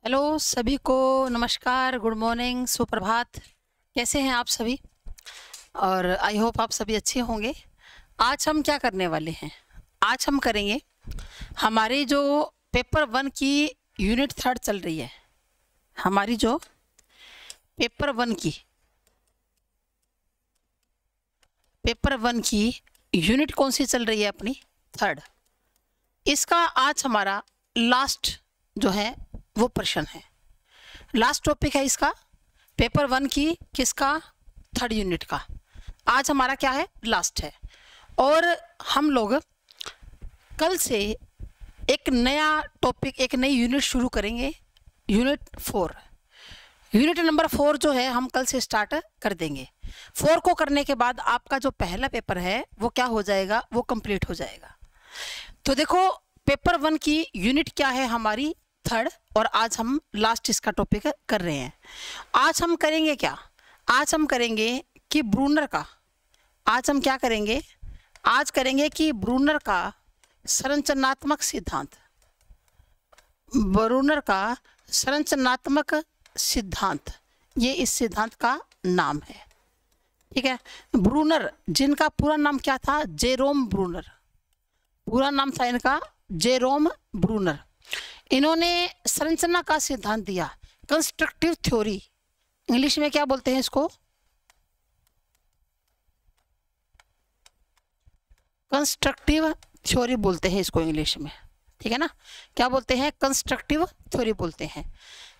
Hello सभी को। नमस्कार, गुड मॉर्निंग, सुप्रभात। कैसे हैं आप सभी? और आई होप आप सभी अच्छे होंगे। आज हम क्या करने वाले हैं? आज हम करेंगे हमारी जो पेपर 1 की यूनिट 3 चल रही है। हमारी जो पेपर 1 की यूनिट कौन सी चल रही है? अपनी 3rd। इसका आज हमारा लास्ट जो है वो प्रश्न है, लास्ट टॉपिक है इसका, पेपर 1 की किसका? 3rd यूनिट का। आज हमारा क्या है? लास्ट है। और हम लोग कल से एक नया टॉपिक, एक नई यूनिट शुरू करेंगे, यूनिट 4। यूनिट नंबर 4 जो है हम कल से स्टार्ट कर देंगे। 4 को करने के बाद आपका जो पहला पेपर है वो क्या हो जाएगा? वो कंप्लीट हो जाएगा। तो देखो, पेपर 1 की यूनिट क्या है? हमारी 3rd। और आज हम लास्ट इसका टॉपिक कर रहे हैं। आज हम करेंगे क्या? आज हम करेंगे कि ब्रूनर का, आज हम क्या करेंगे? आज करेंगे कि ब्रूनर का संरचनात्मक सिद्धांत। ब्रूनर का संरचनात्मक सिद्धांत, ये इस सिद्धांत का नाम है। ठीक है। ब्रूनर, जिनका पूरा नाम क्या था? Jerome Bruner. पूरा नाम था इनका जेरोम ब्रूनर। इन्होंने संरचना का सिद्धांत दिया, कंस्ट्रक्टिव थ्योरी। इंग्लिश में क्या बोलते हैं इसको? कंस्ट्रक्टिव थ्योरी बोलते हैं इसको इंग्लिश में। ठीक है ना? क्या बोलते हैं? कंस्ट्रक्टिव थ्योरी बोलते हैं।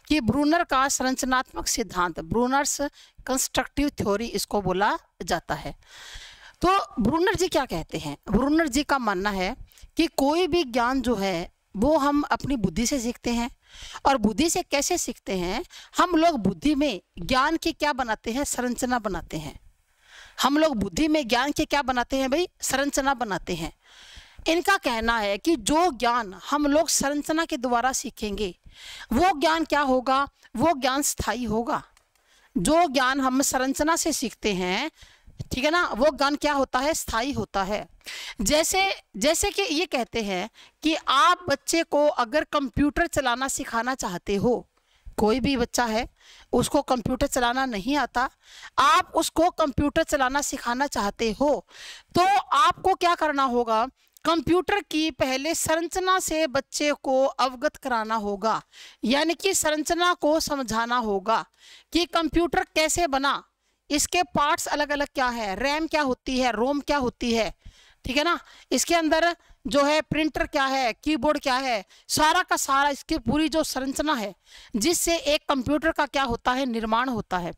कि ब्रूनर का संरचनात्मक सिद्धांत, ब्रूनर्स कंस्ट्रक्टिव थ्योरी इसको बोला जाता है। तो ब्रूनर जी क्या कहते हैं? ब्रूनर जी का मानना है कि कोई भी ज्ञान जो है वो हम अपनी बुद्धि से सीखते हैं। और बुद्धि से कैसे सीखते हैं? हम लोग बुद्धि में ज्ञान की क्या बनाते हैं? संरचना बनाते हैं। हम लोग बुद्धि में ज्ञान के क्या बनाते हैं भाई? संरचना बनाते हैं। इनका कहना है कि जो ज्ञान हम लोग संरचना के द्वारा सीखेंगे वो ज्ञान क्या होगा? वो ज्ञान स्थायी होगा। जो ज्ञान हम संरचना से सीखते हैं, ठीक है ना, वो ज्ञान क्या होता है? स्थायी होता है। जैसे कि ये कहते हैं कि आप बच्चे को अगर कंप्यूटर चलाना सिखाना चाहते हो, कोई भी बच्चा है उसको कंप्यूटर चलाना नहीं आता, आप उसको कंप्यूटर चलाना सिखाना चाहते हो, तो आपको क्या करना होगा? कंप्यूटर की पहले संरचना से बच्चे को अवगत कराना होगा, यानी कि संरचना को समझाना होगा कि कंप्यूटर कैसे बना, इसके पार्ट्स अलग अलग क्या है, रैम क्या होती है, रोम क्या होती है, ठीक है ना, इसके अंदर जो है प्रिंटर क्या है, कीबोर्ड क्या है, सारा का सारा इसकी पूरी जो संरचना है जिससे एक कंप्यूटर का क्या होता है? निर्माण होता है।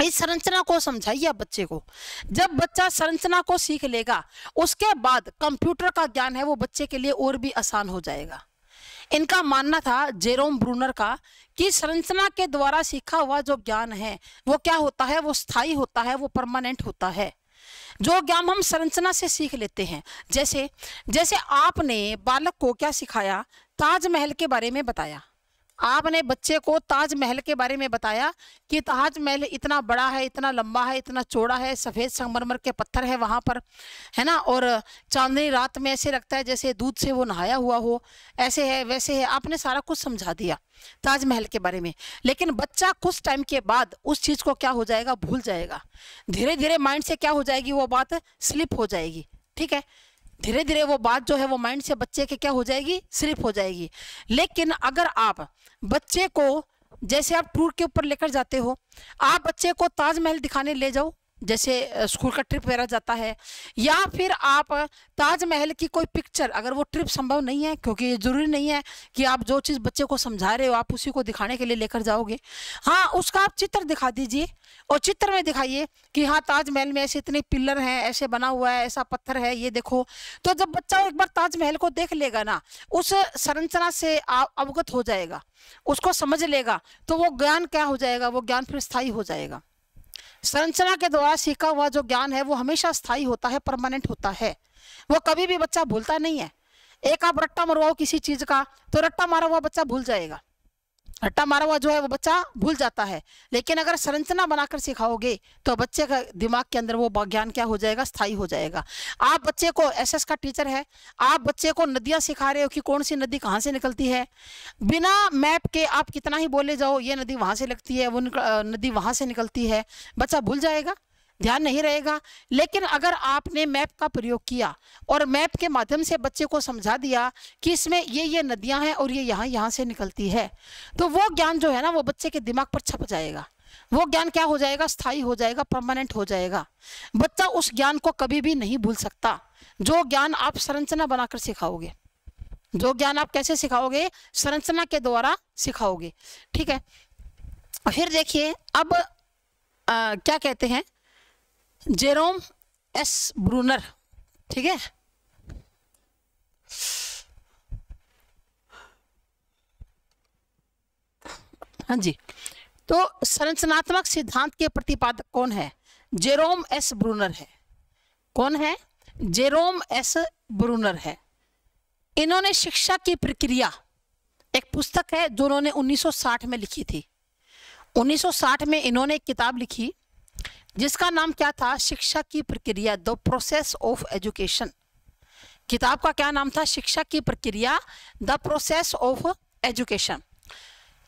इस संरचना को समझाइए आप बच्चे को। जब बच्चा संरचना को सीख लेगा उसके बाद कंप्यूटर का ज्ञान है वो बच्चे के लिए और भी आसान हो जाएगा। इनका मानना था जेरोम ब्रूनर का कि संरचना के द्वारा सीखा हुआ जो ज्ञान है वो क्या होता है? वो स्थायी होता है, वो परमानेंट होता है। जो ज्ञान हम संरचना से सीख लेते हैं, जैसे जैसे आपने बालक को क्या सिखाया? ताजमहल के बारे में बताया। आपने बच्चे को ताजमहल के बारे में बताया कि ताजमहल इतना बड़ा है, इतना लंबा है, इतना चौड़ा है, सफ़ेद संगमरमर के पत्थर है वहाँ पर, है ना, और चांदनी रात में ऐसे लगता है जैसे दूध से वो नहाया हुआ हो, ऐसे है वैसे है। आपने सारा कुछ समझा दिया ताजमहल के बारे में। लेकिन बच्चा कुछ टाइम के बाद उस चीज़ को क्या हो जाएगा? भूल जाएगा। धीरे धीरे माइंड से क्या हो जाएगी? वो बात स्लिप हो जाएगी। ठीक है, धीरे धीरे वो बात जो है वो माइंड से बच्चे के क्या हो जाएगी? स्लिप हो जाएगी। लेकिन अगर आप बच्चे को, जैसे आप टूर के ऊपर लेकर जाते हो, आप बच्चे को ताजमहल दिखाने ले जाओ, जैसे स्कूल का ट्रिप वगैरह जाता है, या फिर आप ताजमहल की कोई पिक्चर, अगर वो ट्रिप संभव नहीं है, क्योंकि ज़रूरी नहीं है कि आप जो चीज़ बच्चे को समझा रहे हो आप उसी को दिखाने के लिए लेकर जाओगे। हाँ, उसका आप चित्र दिखा दीजिए और चित्र में दिखाइए कि हाँ ताजमहल में ऐसे इतने पिलर हैं, ऐसे बना हुआ है, ऐसा पत्थर है, ये देखो। तो जब बच्चा एक बार ताजमहल को देख लेगा ना, उस संरचना से अवगत हो जाएगा, उसको समझ लेगा, तो वो ज्ञान क्या हो जाएगा? वो ज्ञान फिर स्थायी हो जाएगा। संरचना के द्वारा सीखा हुआ जो ज्ञान है वो हमेशा स्थायी होता है, परमानेंट होता है, वो कभी भी बच्चा भूलता नहीं है। एक आप रट्टा मरवाओ किसी चीज का, तो रट्टा मारा हुआ बच्चा भूल जाएगा। रट्टा मारा हुआ जो है वो बच्चा भूल जाता है, लेकिन अगर संरचना बनाकर सिखाओगे तो बच्चे का दिमाग के अंदर वो ज्ञान क्या हो जाएगा, स्थायी हो जाएगा। आप बच्चे को, एसएस का टीचर है, आप बच्चे को नदियां सिखा रहे हो कि कौन सी नदी कहाँ से निकलती है, बिना मैप के आप कितना ही बोले जाओ ये नदी वहां से लगती है, वो नदी वहां से निकलती है, बच्चा भूल जाएगा, ध्यान नहीं रहेगा। लेकिन अगर आपने मैप का प्रयोग किया और मैप के माध्यम से बच्चे को समझा दिया कि इसमें ये नदियां हैं और ये यहाँ से निकलती है, तो वो ज्ञान जो है ना वो बच्चे के दिमाग पर छप जाएगा। वो ज्ञान क्या हो जाएगा, स्थायी हो जाएगा, परमानेंट हो जाएगा। बच्चा उस ज्ञान को कभी भी नहीं भूल सकता, जो ज्ञान आप संरचना बनाकर सिखाओगे, जो ज्ञान आप कैसे सिखाओगे, संरचना के द्वारा सिखाओगे। ठीक है, फिर देखिए अब क्या कहते हैं, जेरोम एस ब्रूनर, ठीक है, हाँ जी, तो संरचनात्मक सिद्धांत के प्रतिपादक कौन है, जेरोम एस ब्रूनर है। कौन है, जेरोम एस ब्रूनर है। इन्होंने शिक्षा की प्रक्रिया, एक पुस्तक है जो उन्होंने 1960 में लिखी थी। 1960 में इन्होंने एक किताब लिखी जिसका नाम क्या था, शिक्षा की प्रक्रिया, द प्रोसेस ऑफ एजुकेशन। किताब का क्या नाम था, शिक्षा की प्रक्रिया, द प्रोसेस ऑफ एजुकेशन।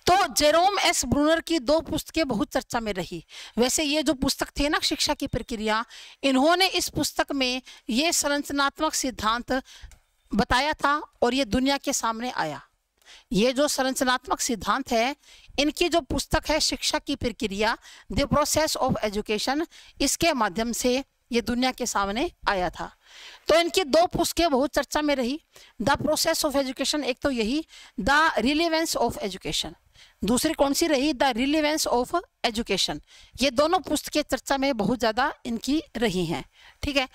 तो जेरोम एस ब्रूनर की 2 पुस्तकें बहुत चर्चा में रही। वैसे ये जो पुस्तक थे ना, शिक्षा की प्रक्रिया, इन्होंने इस पुस्तक में ये संरचनात्मक सिद्धांत बताया था और ये दुनिया के सामने आया। ये जो संरचनात्मक सिद्धांत है, इनकी जो पुस्तक है शिक्षा की प्रक्रिया, द प्रोसेस ऑफ एजुकेशन, इसके माध्यम से ये दुनिया के सामने आया था। तो इनकी 2 पुस्तकें बहुत चर्चा में रही, द प्रोसेस ऑफ एजुकेशन, एक तो यही, द रिलेवेंस ऑफ एजुकेशन, दूसरी कौन सी रही, द रिलेवेंस ऑफ एजुकेशन। ये दोनों पुस्तकें चर्चा में बहुत ज़्यादा इनकी रही हैं। ठीक है,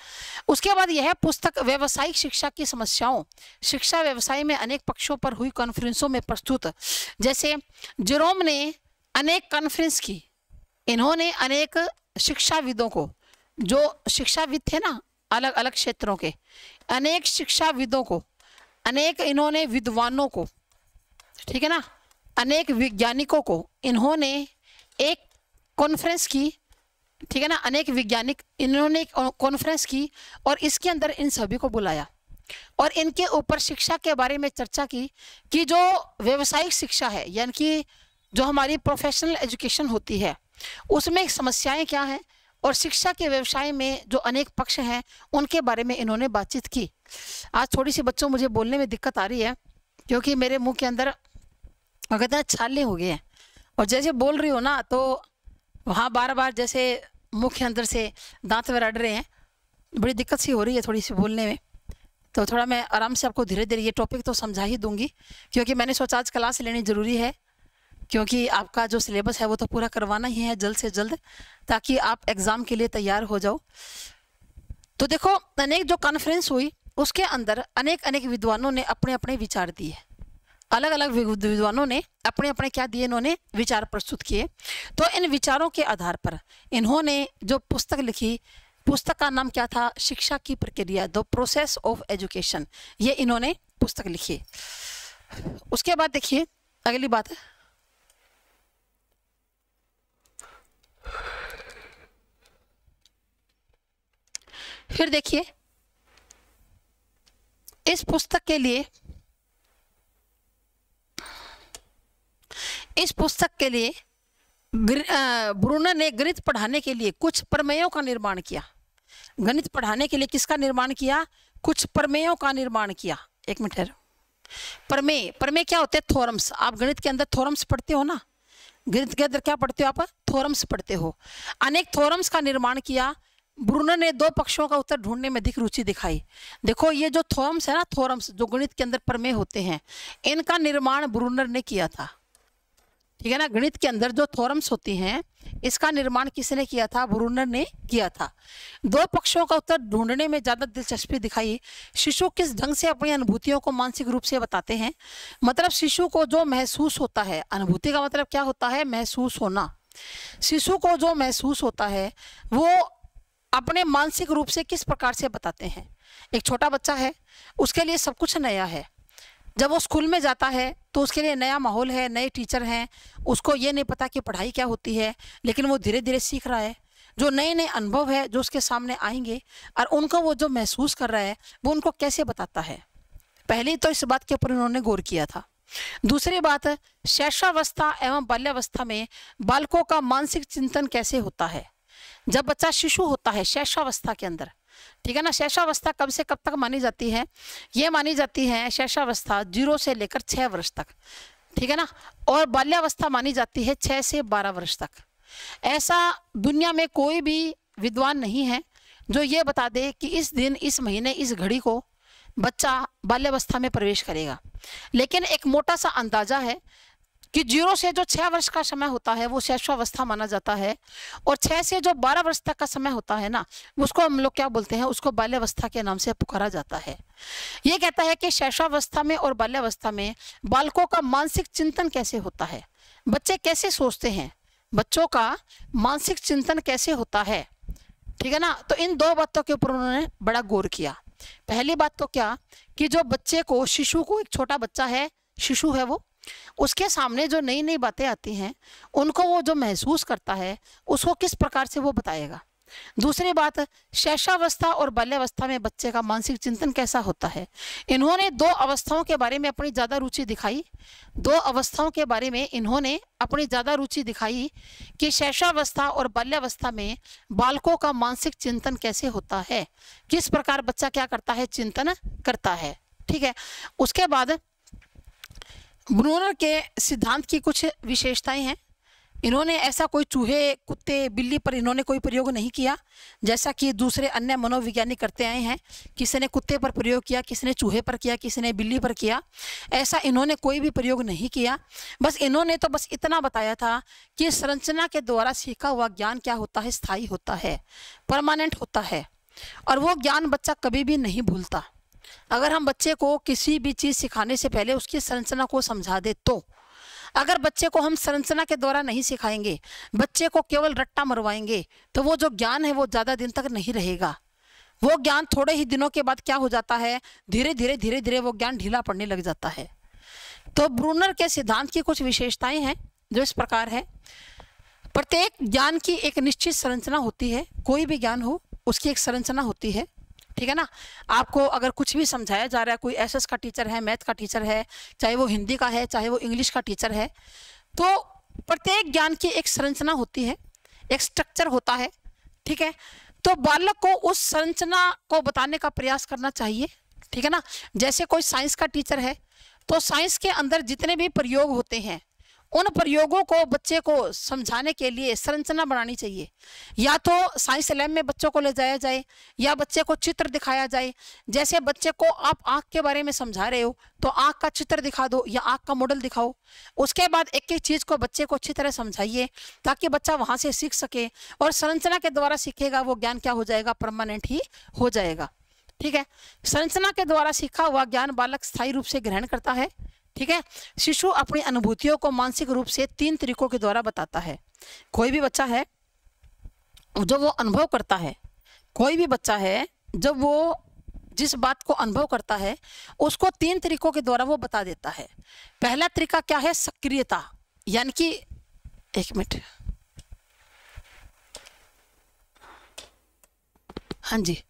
उसके बाद यह पुस्तक व्यावसायिक शिक्षा की समस्याओं, शिक्षा व्यवसाय में अनेक पक्षों पर हुई कॉन्फ्रेंसों में प्रस्तुत, जैसे जेरोम ने अनेक कॉन्फ्रेंस की, इन्होंने अनेक शिक्षाविदों को, जो शिक्षाविद थे ना अलग अलग क्षेत्रों के, अनेक शिक्षाविदों को, अनेक इन्होंने विद्वानों को, ठीक है ना, अनेक वैज्ञानिकों को इन्होंने एक कॉन्फ्रेंस की, ठीक है ना, अनेक वैज्ञानिक इन्होंने एक कॉन्फ्रेंस की और इसके अंदर इन सभी को बुलाया और इनके ऊपर शिक्षा के बारे में चर्चा की कि जो व्यावसायिक शिक्षा है, यानी कि जो हमारी प्रोफेशनल एजुकेशन होती है, उसमें समस्याएं क्या हैं और शिक्षा के व्यवसाय में जो अनेक पक्ष हैं उनके बारे में इन्होंने बातचीत की। आज थोड़ी सी बच्चों मुझे बोलने में दिक्कत आ रही है क्योंकि मेरे मुंह के अंदर कहते हैं छाले हो गए हैं और जैसे बोल रही हो ना तो वहाँ बार बार जैसे मुंह के अंदर से दांत रड़ रहे हैं, बड़ी दिक्कत सी हो रही है थोड़ी सी बोलने में। तो थोड़ा मैं आराम से आपको धीरे धीरे ये टॉपिक तो समझा ही दूंगी क्योंकि मैंने सोचा आज क्लास लेनी ज़रूरी है, क्योंकि आपका जो सिलेबस है वो तो पूरा करवाना ही है जल्द से जल्द, ताकि आप एग्ज़ाम के लिए तैयार हो जाओ। तो देखो, अनेक जो कॉन्फ्रेंस हुई उसके अंदर अनेक अनेक विद्वानों ने अपने अपने विचार दिए, अलग अलग विद्वानों ने अपने अपने क्या दिए, इन्होंने विचार प्रस्तुत किए। तो इन विचारों के आधार पर इन्होंने जो पुस्तक लिखी, पुस्तक का नाम क्या था, शिक्षा की प्रक्रिया, द प्रोसेस ऑफ एजुकेशन, ये इन्होंने पुस्तक लिखी। उसके बाद देखिए अगली बात है, फिर देखिए इस पुस्तक के लिए, इस पुस्तक के लिए ब्रूनर ने गणित पढ़ाने के लिए कुछ प्रमेयों का निर्माण किया। गणित पढ़ाने के लिए किसका निर्माण किया, कुछ प्रमेयों का निर्माण किया। एक मिनट, प्रमेय, प्रमेय क्या होते हैं, थ्योरम्स। आप गणित के अंदर थ्योरम्स पढ़ते हो ना, गणित के अंदर क्या पढ़ते हो आप, थ्योरम्स पढ़ते हो। अनेक थ्योरम्स का निर्माण किया। ब्रूनर ने 2 पक्षों का उत्तर ढूंढने में अधिक रुचि दिखाई। देखो ये जो थ्योरम्स है ना, थ्योरम्स जो गणित के अंदर प्रमेय होते हैं, इनका निर्माण ब्रूनर ने किया था। ठीक है ना, गणित के अंदर जो थ्योरम्स होती हैं इसका निर्माण किसने किया था, ब्रूनर ने किया था। 2 पक्षों का उत्तर ढूंढने में ज्यादा दिलचस्पी दिखाई। शिशु किस ढंग से अपनी अनुभूतियों को मानसिक रूप से बताते हैं, मतलब शिशु को जो महसूस होता है, अनुभूति का मतलब क्या होता है, महसूस होना। शिशु को जो महसूस होता है वो अपने मानसिक रूप से किस प्रकार से बताते हैं। एक छोटा बच्चा है, उसके लिए सब कुछ नया है, जब वो स्कूल में जाता है तो उसके लिए नया माहौल है, नए टीचर हैं, उसको ये नहीं पता कि पढ़ाई क्या होती है, लेकिन वो धीरे धीरे सीख रहा है। जो नए नए अनुभव है जो उसके सामने आएंगे और उनको वो जो महसूस कर रहा है वो उनको कैसे बताता है। पहले तो इस बात के ऊपर उन्होंने गौर किया था। दूसरी बात, शैशवावस्था एवं बाल्यावस्था में बालकों का मानसिक चिंतन कैसे होता है। जब बच्चा शिशु होता है शैशवावस्था के अंदर, ठीक है ना, शैशवावस्था कब से कब तक मानी जाती है, ये मानी जाती है शैशवावस्था 0 से लेकर 6 वर्ष तक, ठीक है ना, और बाल्यावस्था मानी जाती है 6 से 12 वर्ष तक। ऐसा दुनिया में कोई भी विद्वान नहीं है जो ये बता दे कि इस दिन, इस महीने, इस घड़ी को बच्चा बाल्यावस्था में प्रवेश करेगा। लेकिन एक मोटा सा अंदाजा है कि 0 से जो 6 वर्ष का समय होता है वो शैशवावस्था माना जाता है, और 6 से जो 12 वर्ष तक का समय होता है ना, उसको हम लोग क्या बोलते हैं, उसको बाल्यावस्था के नाम से पुकारा जाता है। ये कहता है कि शैशवावस्था में और बाल्यावस्था में बालकों का मानसिक चिंतन कैसे होता है, बच्चे कैसे सोचते हैं, बच्चों का मानसिक चिंतन कैसे होता है, ठीक है ना। तो इन 2 बातों के ऊपर उन्होंने बड़ा गौर किया। पहली बात तो क्या कि जो बच्चे को, शिशु को, एक छोटा बच्चा है, शिशु है वो, उसके सामने जो नई नई बातें आती हैं उनको वो जो महसूस करता है उसको किस प्रकार से वो बताएगा। दूसरी बात, शैशवावस्था और बाल्यावस्था में बच्चे का मानसिक चिंतन कैसा होता है। इन्होंने 2 अवस्थाओं के बारे में अपनी ज़्यादा रुचि दिखाई। 2 अवस्थाओं के बारे में इन्होंने अपनी ज़्यादा रुचि दिखाई कि शैशवावस्था और बाल्यावस्था में बालकों का मानसिक चिंतन कैसे होता है, किस प्रकार बच्चा क्या करता है, चिंतन करता है, ठीक है। उसके बाद ब्रूनर के सिद्धांत की कुछ विशेषताएं हैं। इन्होंने ऐसा कोई चूहे, कुत्ते, बिल्ली पर इन्होंने कोई प्रयोग नहीं किया जैसा कि दूसरे अन्य मनोवैज्ञानिक करते आए हैं। किसी ने कुत्ते पर प्रयोग किया, किसी ने चूहे पर किया, किसी ने बिल्ली पर किया, ऐसा इन्होंने कोई भी प्रयोग नहीं किया। बस इन्होंने तो बस इतना बताया था कि संरचना के द्वारा सीखा हुआ ज्ञान क्या होता है, स्थायी होता है, परमानेंट होता है, और वो ज्ञान बच्चा कभी भी नहीं भूलता। अगर हम बच्चे को किसी भी चीज़ सिखाने से पहले उसकी संरचना को समझा दे तो, अगर बच्चे को हम संरचना के द्वारा नहीं सिखाएंगे, बच्चे को केवल रट्टा मरवाएंगे, तो वो जो ज्ञान है वो ज़्यादा दिन तक नहीं रहेगा। वो ज्ञान थोड़े ही दिनों के बाद क्या हो जाता है, धीरे धीरे वो ज्ञान ढीला पड़ने लग जाता है। तो ब्रूनर के सिद्धांत की कुछ विशेषताएं हैं जो इस प्रकार है। प्रत्येक ज्ञान की एक निश्चित संरचना होती है, कोई भी ज्ञान हो उसकी एक संरचना होती है, ठीक है ना। आपको अगर कुछ भी समझाया जा रहा है, कोई एसएस का टीचर है, मैथ का टीचर है, चाहे वो हिंदी का है, चाहे वो इंग्लिश का टीचर है, तो प्रत्येक ज्ञान की एक संरचना होती है, एक स्ट्रक्चर होता है, ठीक है। तो बालक को उस संरचना को बताने का प्रयास करना चाहिए, ठीक है ना। जैसे कोई साइंस का टीचर है तो साइंस के अंदर जितने भी प्रयोग होते हैं उन प्रयोगों को बच्चे को समझाने के लिए संरचना बनानी चाहिए। या तो साइंस लैब में बच्चों को ले जाया जाए, या बच्चे को चित्र दिखाया जाए। जैसे बच्चे को आप आँख के बारे में समझा रहे हो तो आँख का चित्र दिखा दो या आँख का मॉडल दिखाओ। उसके बाद एक एक चीज़ को बच्चे को अच्छी तरह समझाइए ताकि बच्चा वहाँ से सीख सके, और संरचना के द्वारा सीखेगा वो ज्ञान क्या हो जाएगा, परमानेंट ही हो जाएगा, ठीक है। संरचना के द्वारा सीखा हुआ ज्ञान बालक स्थायी रूप से ग्रहण करता है, ठीक है। शिशु अपनी अनुभूतियों को मानसिक रूप से 3 तरीकों के द्वारा बताता है। कोई भी बच्चा है जो वो अनुभव करता है, कोई भी बच्चा है जब वो जिस बात को अनुभव करता है उसको 3 तरीकों के द्वारा वो बता देता है। पहला तरीका क्या है, सक्रियता, यानी कि 1 मिनट, हाँ जी,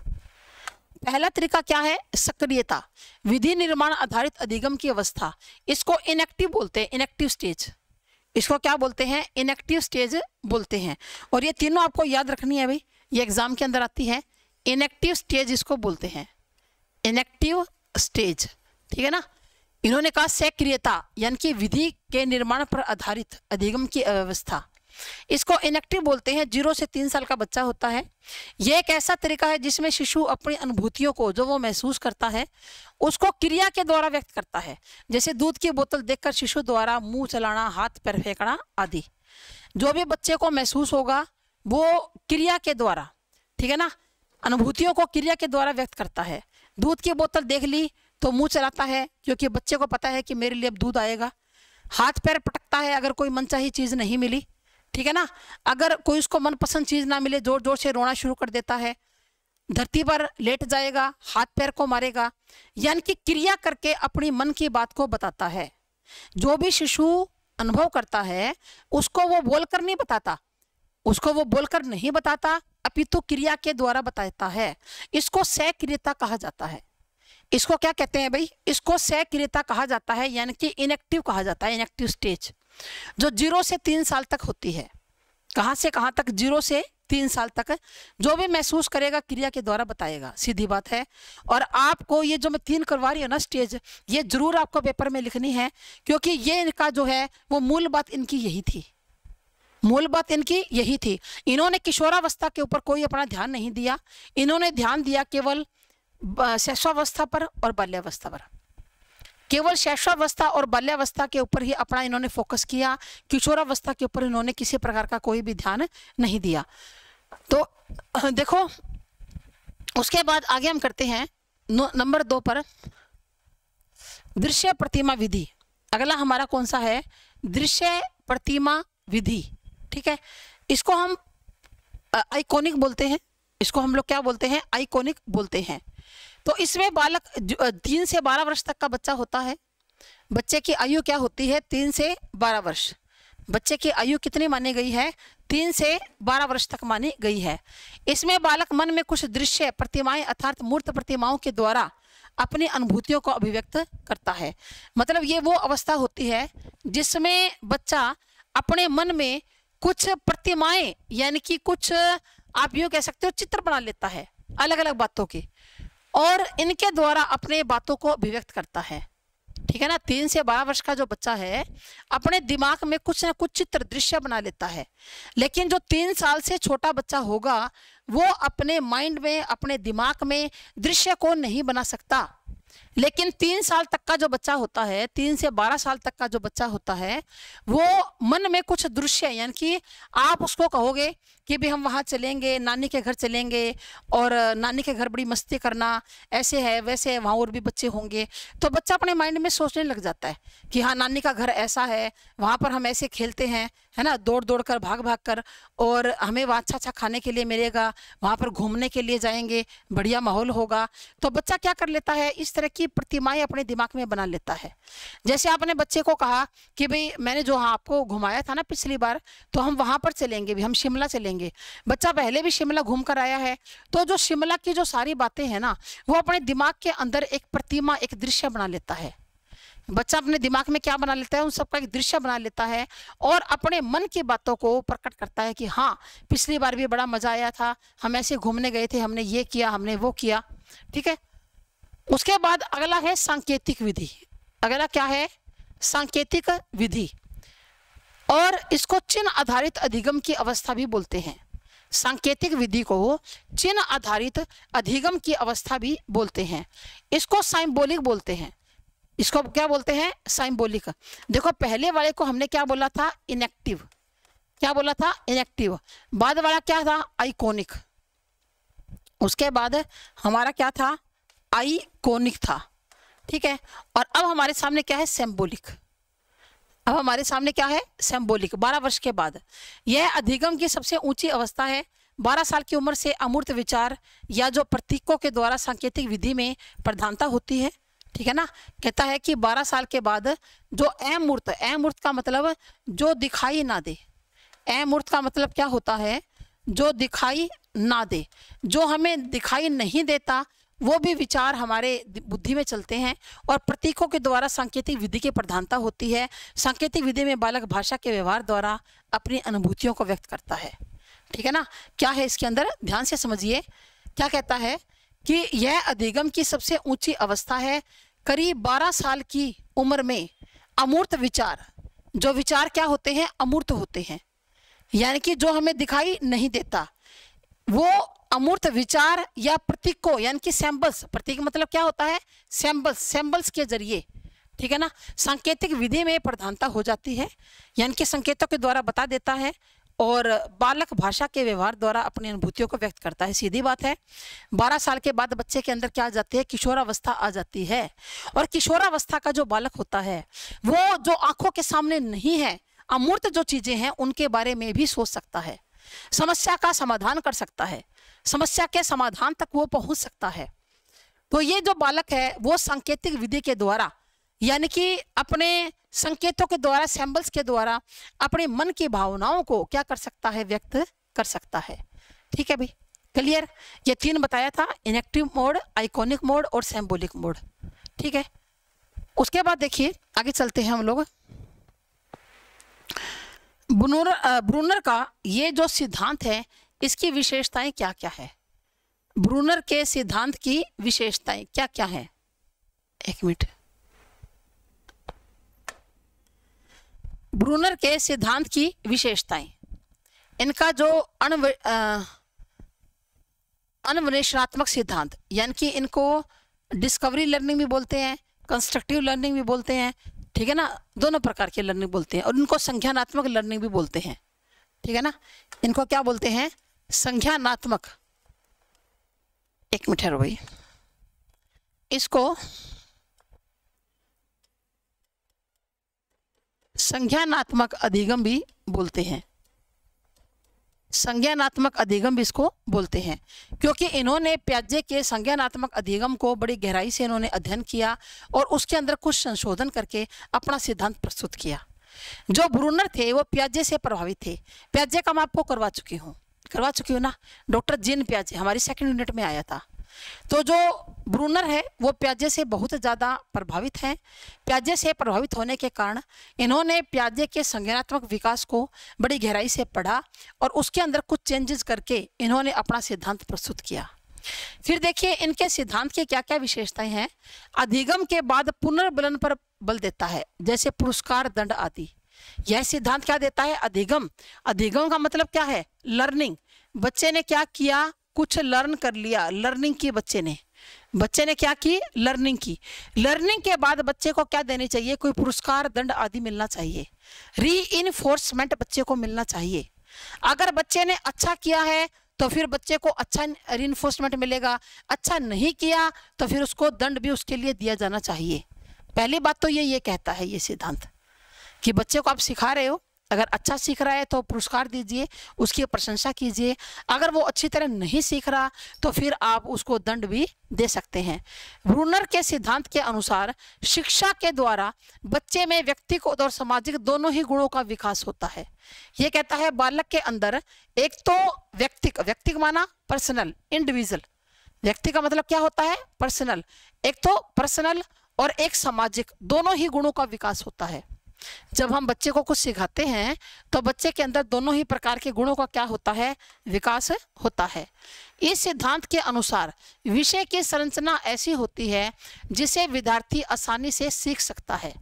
पहला तरीका क्या है, सक्रियता, विधि निर्माण आधारित अधिगम की अवस्था। इसको इनएक्टिव बोलते हैं, इनएक्टिव स्टेज। इसको क्या बोलते हैं, इनएक्टिव स्टेज बोलते हैं। और ये तीनों आपको याद रखनी है भाई, ये एग्जाम के अंदर आती है। इनएक्टिव स्टेज इसको बोलते हैं, इनएक्टिव स्टेज, ठीक है ना। इन्होंने कहा सक्रियता यानी कि विधि के निर्माण पर आधारित अधिगम की अवस्था, इसको इनएक्टिव बोलते हैं। 0 से 3 साल का बच्चा होता है। यह एक ऐसा तरीका है जिसमें शिशु अपनी अनुभूतियों को जो वो महसूस करता है उसको क्रिया के द्वारा व्यक्त करता है। जैसे दूध की बोतल देखकर शिशु द्वारा मुंह चलाना, हाथ पैर फेंकना आदि। जो भी बच्चे को महसूस होगा वो क्रिया के द्वारा, ठीक है ना, अनुभूतियों को क्रिया के द्वारा व्यक्त करता है। दूध की बोतल देख ली तो मुंह चलाता है क्योंकि बच्चे को पता है कि मेरे लिए अब दूध आएगा। हाथ पैर पटकता है अगर कोई मनचाही चीज़ नहीं मिली, ठीक है ना। अगर कोई उसको मनपसंद चीज़ ना मिले जोर जोर से रोना शुरू कर देता है। धरती पर लेट जाएगा, हाथ पैर को मारेगा, यानी कि क्रिया करके अपनी मन की बात को बताता है। जो भी शिशु अनुभव करता है उसको वो बोलकर नहीं बताता, उसको वो बोलकर नहीं बताता, अपितु क्रिया के द्वारा बताता है। इसको सक्रियता कहा जाता है। इसको क्या कहते हैं भाई? इसको सक्रियता कहा जाता है, यानी कि इनएक्टिव कहा जाता है, इनएक्टिव स्टेज, जो 0 से 3 साल तक होती है। कहाँ से कहाँ तक? 0 से 3 साल तक जो भी महसूस करेगा क्रिया के द्वारा बताएगा, सीधी बात है। और आपको ये जो मैं 3 करवा रही हूँ ना स्टेज, ये जरूर आपको पेपर में लिखनी है, क्योंकि ये इनका जो है वो मूल बात इनकी यही थी, मूल बात इनकी यही थी। इन्होंने किशोरावस्था के ऊपर कोई अपना ध्यान नहीं दिया, इन्होंने ध्यान दिया केवल शैशवावस्था पर और बाल्यावस्था पर, केवल शैशवावस्था और बाल्यावस्था के ऊपर ही अपना इन्होंने फोकस किया। किशोरावस्था के ऊपर इन्होंने किसी प्रकार का कोई भी ध्यान नहीं दिया। तो देखो, उसके बाद आगे हम करते हैं नंबर 2 पर, दृश्य प्रतिमा विधि। अगला हमारा कौन सा है? दृश्य प्रतिमा विधि। ठीक है, इसको हम आइकॉनिक बोलते हैं, इसको हम लोग क्या बोलते हैं? आइकॉनिक बोलते हैं। तो इसमें बालक 3 से 12 वर्ष तक का बच्चा होता है। बच्चे की आयु क्या होती है? 3 से 12 वर्ष। बच्चे की आयु कितनी मानी गई है? 3 से 12 वर्ष तक मानी गई है। इसमें बालक मन में कुछ दृश्य प्रतिमाएं अर्थात मूर्त प्रतिमाओं के द्वारा अपनी अनुभूतियों को अभिव्यक्त करता है। मतलब ये वो अवस्था होती है जिसमें बच्चा अपने मन में कुछ प्रतिमाएं, यानी कि कुछ आप यूँ कह सकते हो चित्र बना लेता है अलग अलग बातों के, और इनके द्वारा अपने बातों को अभिव्यक्त करता है। ठीक है ना? 3 से 12 वर्ष का जो बच्चा है अपने दिमाग में कुछ ना कुछ चित्र दृश्य बना लेता है। लेकिन जो 3 साल से छोटा बच्चा होगा वो अपने माइंड में, अपने दिमाग में दृश्य को नहीं बना सकता। लेकिन 3 साल तक का जो बच्चा होता है, 3 से 12 साल तक का जो बच्चा होता है, वो मन में कुछ दृश्य, यानी कि आप उसको कहोगे कि भी हम वहाँ चलेंगे, नानी के घर चलेंगे और नानी के घर बड़ी मस्ती करना, ऐसे है वैसे है, वहाँ और भी बच्चे होंगे, तो बच्चा अपने माइंड में सोचने लग जाता है कि हाँ नानी का घर ऐसा है, वहाँ पर हम ऐसे खेलते हैं, है ना, दौड़ दौड़ कर, भाग भाग कर, और हमें वहाँ अच्छा अच्छा खाने के लिए मिलेगा, वहाँ पर घूमने के लिए जाएंगे, बढ़िया माहौल होगा। तो बच्चा क्या कर लेता है? इस तरह की प्रतिमाएं अपने दिमाग में बना लेता है। जैसे आपने बच्चे को कहा कि भाई मैंने जो आपको घुमाया था ना पिछली बार, तो हम वहाँ पर चलेंगे, भी हम शिमला चलेंगे। बच्चा पहले भी शिमला घूम कर आया है, तो जो शिमला की जो सारी बातें हैं ना, वो अपने दिमाग के अंदर एक प्रतिमा, एक दृश्य बना लेता है। बच्चा अपने दिमाग में क्या बना लेता है? उन सबका एक दृश्य बना लेता है और अपने मन की बातों को प्रकट करता है कि हाँ पिछली बार भी बड़ा मजा आया था, हम ऐसे घूमने गए थे, हमने ये किया, हमने वो किया। ठीक है, उसके बाद अगला है सांकेतिक विधि। अगला क्या है? सांकेतिक विधि, और इसको चिन्ह आधारित अधिगम की अवस्था भी बोलते हैं। सांकेतिक विधि को चिन्ह आधारित अधिगम की अवस्था भी बोलते हैं। इसको साइम्बोलिक बोलते हैं। इसको क्या बोलते हैं? साइम्बोलिक। देखो पहले वाले को हमने क्या बोला था? इनएक्टिव। क्या बोला था? इनएक्टिव। बाद वाला क्या था? आइकॉनिक। उसके बाद हमारा क्या था? आइकॉनिक था। ठीक है, और अब हमारे सामने क्या है? सिंबॉलिक। अब हमारे सामने क्या है? सिंबॉलिक। 12 वर्ष के बाद यह अधिगम की सबसे ऊंची अवस्था है। 12 साल की उम्र से अमूर्त विचार या जो प्रतीकों के द्वारा सांकेतिक विधि में प्रधानता होती है। ठीक है ना? कहता है कि 12 साल के बाद जो अमूर्त, अमूर्त का मतलब जो दिखाई ना दे। अमूर्त का मतलब क्या होता है? जो दिखाई ना दे, जो हमें दिखाई नहीं देता वो भी विचार हमारे बुद्धि में चलते हैं, और प्रतीकों के द्वारा सांकेतिक विधि की प्रधानता होती है। सांकेतिक विधि में बालक भाषा के व्यवहार द्वारा अपनी अनुभूतियों को व्यक्त करता है। ठीक है ना? क्या है इसके अंदर? ध्यान से समझिए। क्या कहता है कि यह अधिगम की सबसे ऊंची अवस्था है। करीब 12 साल की उम्र में अमूर्त विचार, जो विचार क्या होते हैं? अमूर्त होते हैं, यानी कि जो हमें दिखाई नहीं देता, वो अमूर्त विचार या प्रतीक को, यानी कि सैंबल्स, प्रतीक मतलब क्या होता है? सैंबल्स, सैंबल्स के जरिए, ठीक है ना, सांकेतिक विधि में प्रधानता हो जाती है, यानी कि संकेतों के द्वारा बता देता है, और बालक भाषा के व्यवहार द्वारा अपनी अनुभूतियों को व्यक्त करता है। सीधी बात है। 12 साल के बाद बच्चे के अंदर क्या आ जाती है? किशोरावस्था आ जाती है। और किशोरावस्था का जो बालक होता है वो जो आंखों के सामने नहीं है, अमूर्त जो चीजें हैं उनके बारे में भी सोच सकता है, समस्या का समाधान कर सकता है, समस्या के समाधान तक वो पहुंच सकता है। तो ये जो बालक है वो सांकेतिक विधि के द्वारा, यानी कि अपने संकेतों के द्वारा, सैंबल्स के द्वारा अपने मन की भावनाओं को क्या कर सकता है, व्यक्त कर सकता है। ठीक है भाई, क्लियर। ये तीन बताया था, इनेक्टिव मोड, आइकॉनिक मोड और सिंबॉलिक मोड। ठीक है, उसके बाद देखिए आगे चलते हैं हम लोग। ब्रूनर का ये जो सिद्धांत है इसकी विशेषताएं क्या क्या है? ब्रूनर के सिद्धांत की विशेषताएं क्या क्या है? एक मिनट। ब्रूनर के सिद्धांत की विशेषताएं, इनका जो अन्वेषणात्मक सिद्धांत, यानी कि इनको डिस्कवरी लर्निंग भी बोलते हैं, कंस्ट्रक्टिव लर्निंग भी बोलते हैं, ठीक है ना, दोनों प्रकार की लर्निंग बोलते हैं, और इनको संज्ञानात्मक लर्निंग भी बोलते हैं। ठीक है ना, इनको क्या बोलते हैं? संज्ञानात्मक। एक मिनट है भाई, इसको संज्ञानात्मक अधिगम भी बोलते हैं। संज्ञानात्मक अधिगम भी इसको बोलते हैं, क्योंकि इन्होंने प्याजे के संज्ञानात्मक अधिगम को बड़ी गहराई से इन्होंने अध्ययन किया और उसके अंदर कुछ संशोधन करके अपना सिद्धांत प्रस्तुत किया। जो ब्रूनर थे वो प्याजे से प्रभावित थे। प्याजे का मैं आपको करवा चुकी हूँ ना, डॉक्टर जीन प्याजे हमारी सेकंड यूनिट में आया था। तो जो ब्रूनर है वो प्याजे से बहुत ज़्यादा प्रभावित हैं। प्याजे से प्रभावित होने के कारण इन्होंने प्याजे के संज्ञानात्मक विकास को बड़ी गहराई से पढ़ा और उसके अंदर कुछ चेंजेस करके इन्होंने अपना सिद्धांत प्रस्तुत किया। फिर देखिए इनके सिद्धांत की क्या क्या विशेषताएं हैं। अधिगम के बाद पुनर्बलन पर बल देता है, जैसे पुरस्कार, दंड आदि। यह सिद्धांत क्या देता है? अधिगम। अधिगम का मतलब क्या है? लर्निंग। बच्चे ने क्या किया? कुछ लर्न कर लिया, लर्निंग की बच्चे ने क्या की? लर्निंग की। लर्निंग के बाद बच्चे को क्या देनी चाहिए? कोई पुरस्कार, दंड आदि मिलना चाहिए। रीइंफोर्समेंट बच्चे को मिलना चाहिए। अगर बच्चे ने अच्छा किया है तो फिर बच्चे को अच्छा रीइंफोर्समेंट मिलेगा, अच्छा नहीं किया तो फिर उसको दंड भी उसके लिए दिया जाना चाहिए। पहली बात तो ये कहता है ये सिद्धांत कि बच्चे को आप सिखा रहे हो, अगर अच्छा सीख रहा है तो पुरस्कार दीजिए, उसकी प्रशंसा कीजिए। अगर वो अच्छी तरह नहीं सीख रहा तो फिर आप उसको दंड भी दे सकते हैं। ब्रूनर के सिद्धांत के अनुसार शिक्षा के द्वारा बच्चे में व्यक्तिगत और सामाजिक दोनों ही गुणों का विकास होता है। ये कहता है बालक के अंदर एक तो व्यक्तिक माना पर्सनल, इंडिविजुअल। व्यक्ति का मतलब क्या होता है? पर्सनल। एक तो पर्सनल और एक सामाजिक, दोनों ही गुणों का विकास होता है। जब हम बच्चे को कुछ सिखाते हैं तो बच्चे के अंदर दोनों ही प्रकार के गुणों का क्या होता है? विकास होता है। इस सिद्धांत के अनुसार विषय की संरचना ऐसी होती है जिसे विद्यार्थी आसानी से सीख सकता है।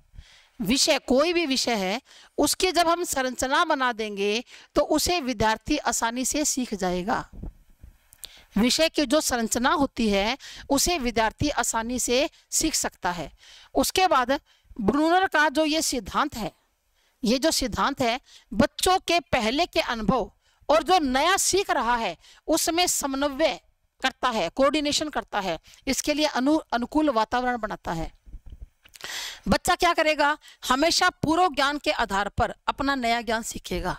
विषय, कोई भी विषय है, उसकी जब हम संरचना बना देंगे तो उसे विद्यार्थी आसानी से सीख जाएगा। विषय की जो संरचना होती है उसे विद्यार्थी आसानी से सीख सकता है। उसके बाद ब्रूनर का जो ये सिद्धांत है, बच्चों के पहले के अनुभव और जो नया सीख रहा है उसमें समन्वय करता है, कोऑर्डिनेशन करता है, इसके लिए अनुकूल वातावरण बनाता है। बच्चा क्या करेगा? हमेशा पूर्व ज्ञान के आधार पर अपना नया ज्ञान सीखेगा।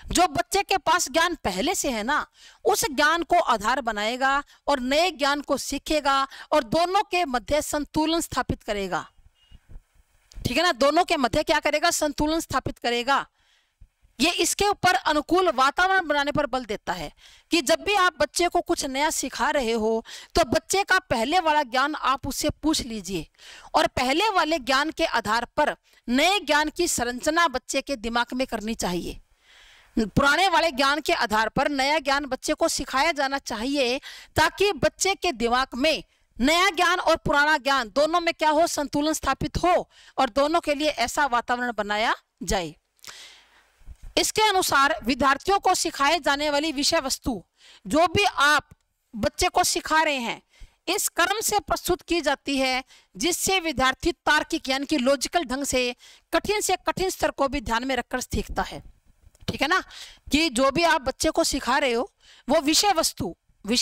जो बच्चे के पास ज्ञान पहले से है ना, उस ज्ञान को आधार बनाएगा और नए ज्ञान को सीखेगा और दोनों के मध्य संतुलन स्थापित करेगा। ठीक है ना, दोनों के मध्य क्या करेगा? संतुलन स्थापित करेगा। ये इसके ऊपर अनुकूल वातावरण बनाने पर बल देता है कि जब भी आप बच्चे को कुछ नया सिखा रहे हो तो बच्चे का पहले वाला ज्ञान आप उससे पूछ लीजिए और पहले वाले ज्ञान के आधार पर नए ज्ञान की संरचना बच्चे के दिमाग में करनी चाहिए। पुराने वाले ज्ञान के आधार पर नया ज्ञान बच्चे को सिखाया जाना चाहिए ताकि बच्चे के दिमाग में नया ज्ञान और पुराना ज्ञान दोनों में क्या हो? संतुलन स्थापित हो और दोनों के लिए ऐसा वातावरण बनाया जाए। इसके अनुसार विद्यार्थियों को सिखाए जाने वाली विषय वस्तु जो भी आप बच्चे को सिखा रहे हैं इस क्रम से प्रस्तुत की जाती है जिससे विद्यार्थी तार्किक यानी कि लॉजिकल ढंग से कठिन स्तर को भी ध्यान में रखकर सीखता है। ठीक है ना, कि जो भी आप बच्चे को सिखा रहे हो वो विषय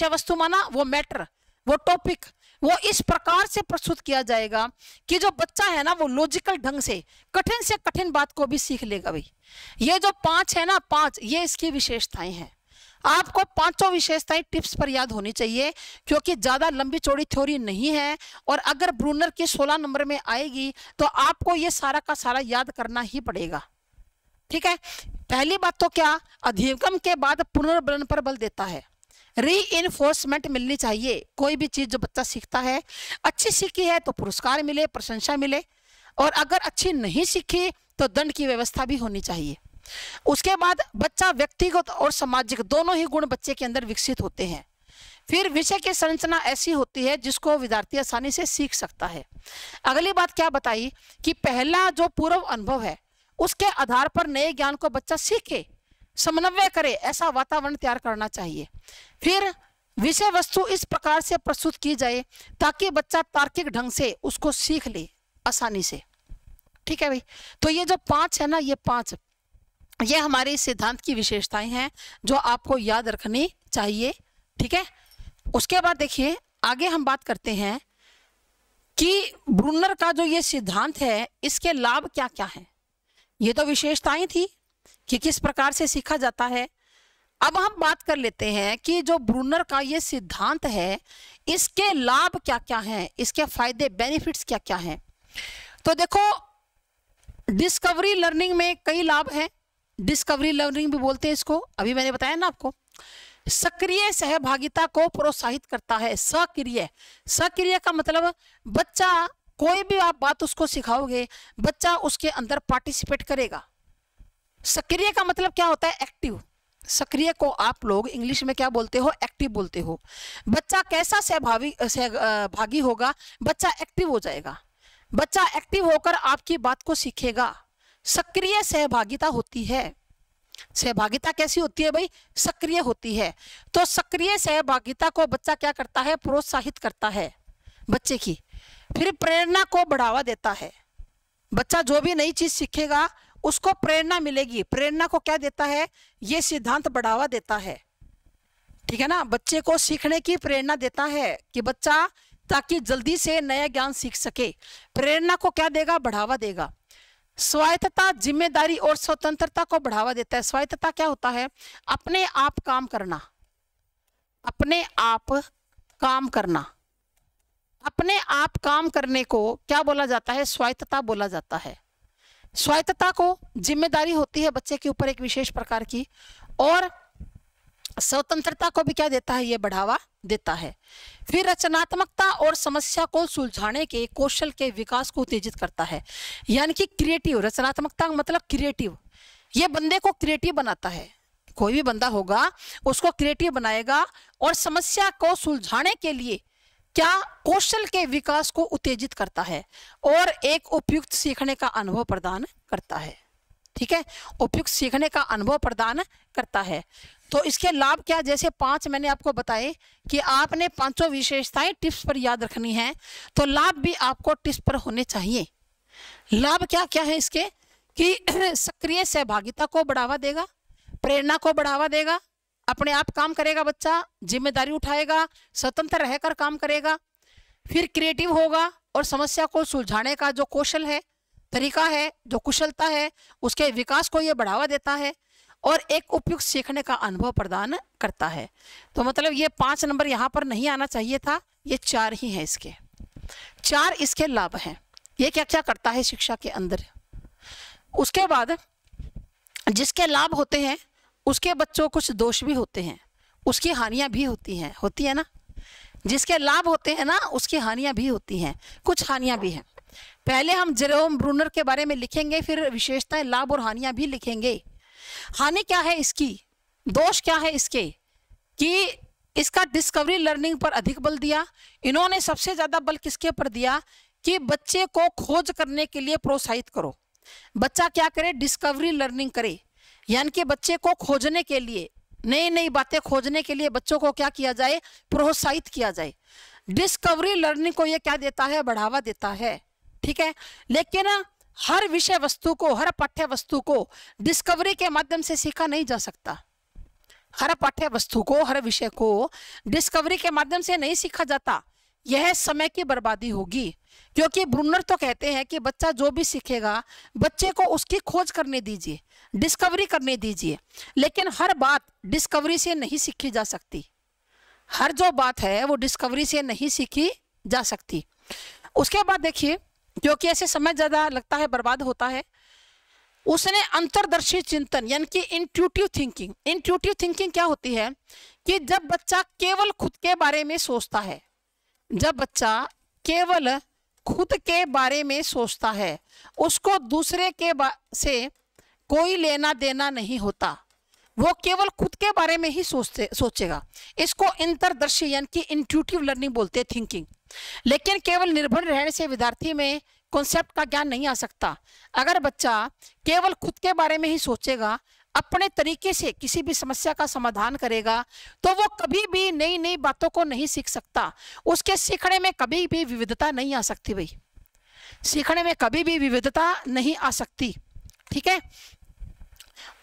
वस्तु माना वो मैटर, वो टॉपिक, वो इस प्रकार से प्रस्तुत किया जाएगा कि जो बच्चा है ना वो लॉजिकल ढंग से कठिन बात को भी सीख लेगा। भाई ये जो 5 है ना, 5 ये इसकी विशेषताएं हैं। आपको पांचों विशेषताएं टिप्स पर याद होनी चाहिए, क्योंकि ज्यादा लंबी चौड़ी थ्योरी नहीं है। और अगर ब्रूनर की 16 नंबर में आएगी तो आपको ये सारा का सारा याद करना ही पड़ेगा। ठीक है, पहली बात तो क्या, अधिगम के बाद पुनर्बलन पर बल देता है। रीइंफोर्समेंट मिलनी चाहिए। कोई भी चीज जो बच्चा सीखता है, अच्छी सीखी है तो पुरस्कार मिले, प्रशंसा मिले, और अगर अच्छी नहीं सीखी तो दंड की व्यवस्था भी होनी चाहिए। उसके बाद बच्चा व्यक्तिगत और सामाजिक दोनों ही गुण बच्चे के अंदर विकसित होते हैं। फिर विषय की संरचना ऐसी होती है जिसको विद्यार्थी आसानी से सीख सकता है। अगली बात क्या बताई कि पहला जो पूर्व अनुभव है उसके आधार पर नए ज्ञान को बच्चा सीखे, समन्वय करे, ऐसा वातावरण तैयार करना चाहिए। फिर विषय वस्तु इस प्रकार से प्रस्तुत की जाए ताकि बच्चा तार्किक ढंग से उसको सीख ले आसानी से। ठीक है भाई, तो ये जो 5 है ना, ये 5 ये हमारे सिद्धांत की विशेषताएं हैं जो आपको याद रखनी चाहिए। ठीक है, उसके बाद देखिए आगे हम बात करते हैं कि ब्रूनर का जो ये सिद्धांत है इसके लाभ क्या क्या हैं। ये तो विशेषताएं थी कि किस प्रकार से सीखा जाता है। अब हम बात कर लेते हैं कि जो ब्रूनर का ये सिद्धांत है इसके लाभ क्या क्या हैं, इसके फायदे बेनिफिट्स क्या क्या हैं। तो देखो, डिस्कवरी लर्निंग में कई लाभ हैं। डिस्कवरी लर्निंग भी बोलते हैं इसको, अभी मैंने बताया ना आपको। सक्रिय सहभागिता को प्रोत्साहित करता है। सक्रिय, सक्रिय का मतलब बच्चा कोई भी आप बात उसको सिखाओगे, बच्चा उसके अंदर पार्टिसिपेट करेगा। सक्रिय का मतलब क्या होता है, एक्टिव। सक्रिय को आप लोग इंग्लिश में क्या बोलते हो, एक्टिव बोलते हो। बच्चा कैसा सहभागी होगा, बच्चा एक्टिव हो जाएगा। बच्चा एक्टिव होकर आपकी बात को सीखेगा। सक्रिय सहभागिता होती है। सहभागिता कैसी होती है भाई, सक्रिय होती है। तो सक्रिय सहभागिता को बच्चा क्या करता है, प्रोत्साहित करता है बच्चे की। फिर प्रेरणा को बढ़ावा देता है। बच्चा जो भी नई चीज सीखेगा उसको प्रेरणा मिलेगी। प्रेरणा को क्या देता है, ये सिद्धांत बढ़ावा देता है। ठीक है ना, बच्चे को सीखने की प्रेरणा देता है कि बच्चा ताकि जल्दी से नया ज्ञान सीख सके। प्रेरणा को क्या देगा, बढ़ावा देगा। स्वायत्तता, जिम्मेदारी और स्वतंत्रता को बढ़ावा देता है। स्वायत्तता क्या होता है, अपने आप काम करना। अपने आप काम करना, अपने आप काम करने को क्या बोला जाता है, स्वायत्तता बोला जाता है। स्वायत्तता को जिम्मेदारी होती है बच्चे के ऊपर एक विशेष प्रकार की, और स्वतंत्रता को भी क्या देता है, ये बढ़ावा देता है। फिर रचनात्मकता और समस्या को सुलझाने के कौशल के विकास को उत्तेजित करता है। यानी कि क्रिएटिव, रचनात्मकता का मतलब क्रिएटिव, ये बंदे को क्रिएटिव बनाता है। कोई भी बंदा होगा उसको क्रिएटिव बनाएगा, और समस्या को सुलझाने के लिए क्या, कौशल के विकास को उत्तेजित करता है, और एक उपयुक्त सीखने का अनुभव प्रदान करता है। ठीक है, उपयुक्त सीखने का अनुभव प्रदान करता है। तो इसके लाभ क्या, जैसे 5 मैंने आपको बताए कि आपने 5 विशेषताएं टिप्स पर याद रखनी है, तो लाभ भी आपको टिप्स पर होने चाहिए। लाभ क्या क्या है इसके, कि सक्रिय सहभागिता को बढ़ावा देगा, प्रेरणा को बढ़ावा देगा, अपने आप काम करेगा बच्चा, जिम्मेदारी उठाएगा, स्वतंत्र रहकर काम करेगा। फिर क्रिएटिव होगा, और समस्या को सुलझाने का जो कौशल है, तरीका है, जो कुशलता है, उसके विकास को ये बढ़ावा देता है, और एक उपयुक्त सीखने का अनुभव प्रदान करता है। तो मतलब ये 5 नंबर यहाँ पर नहीं आना चाहिए था, ये 4 ही हैं इसके। 4 इसके लाभ हैं। ये क्या क्या करता है शिक्षा के अंदर। उसके बाद जिसके लाभ होते हैं उसके बच्चों कुछ दोष भी होते हैं, उसकी हानियां भी होती है ना। जिसके लाभ होते हैं ना उसकी हानियां भी होती हैं, कुछ हानियां भी हैं। पहले हम जेरोम ब्रूनर के बारे में लिखेंगे, फिर विशेषताएं, लाभ और हानियां भी लिखेंगे। हानि क्या है इसकी, दोष क्या है इसके, कि इसका डिस्कवरी लर्निंग पर अधिक बल दिया। इन्होंने सबसे ज्यादा बल किसके पर दिया, कि बच्चे को खोज करने के लिए प्रोत्साहित करो। बच्चा क्या करे, डिस्कवरी लर्निंग करे, यानी कि बच्चे को खोजने के लिए, नई नई बातें खोजने के लिए बच्चों को क्या किया जाए, प्रोत्साहित किया जाए। डिस्कवरी लर्निंग को ये क्या देता है, बढ़ावा देता है। ठीक है, लेकिन हर विषय वस्तु को, हर पाठ्य वस्तु को डिस्कवरी के माध्यम से सीखा नहीं जा सकता। हर पाठ्य वस्तु को, हर विषय को डिस्कवरी के माध्यम से नहीं सीखा जाता, यह समय की बर्बादी होगी, क्योंकि ब्रूनर तो कहते हैं कि बच्चा जो भी सीखेगा बच्चे को उसकी खोज करने दीजिए, डिस्कवरी करने दीजिए, लेकिन हर बात डिस्कवरी से नहीं सीखी जा सकती। हर जो बात है वो डिस्कवरी से नहीं सीखी जा सकती। उसके बाद देखिए, क्योंकि ऐसे समय ज़्यादा लगता है बर्बाद होता है, उसने अंतर्दर्शी चिंतन यानी कि इंट्यूटिव थिंकिंग। इंट्यूटिव थिंकिंग क्या होती है कि जब बच्चा केवल खुद के बारे में सोचता है, जब बच्चा केवल खुद के बारे में सोचता है, उसको दूसरे के से कोई लेना देना नहीं होता, वो केवल खुद के बारे में ही सोचेगा। इसको अंतर्दर्शी यानी कि इंट्यूटिव लर्निंग बोलते हैं, थिंकिंग। लेकिन केवल निर्भर रहने से विद्यार्थी में कॉन्सेप्ट का ज्ञान नहीं आ सकता। अगर बच्चा केवल खुद के बारे में ही सोचेगा, अपने तरीके से किसी भी समस्या का समाधान करेगा, तो वो कभी भी नई नई बातों को नहीं सीख सकता। उसके सीखने में कभी भी विविधता नहीं आ सकती। भाई, सीखने में कभी भी विविधता नहीं आ सकती। ठीक है,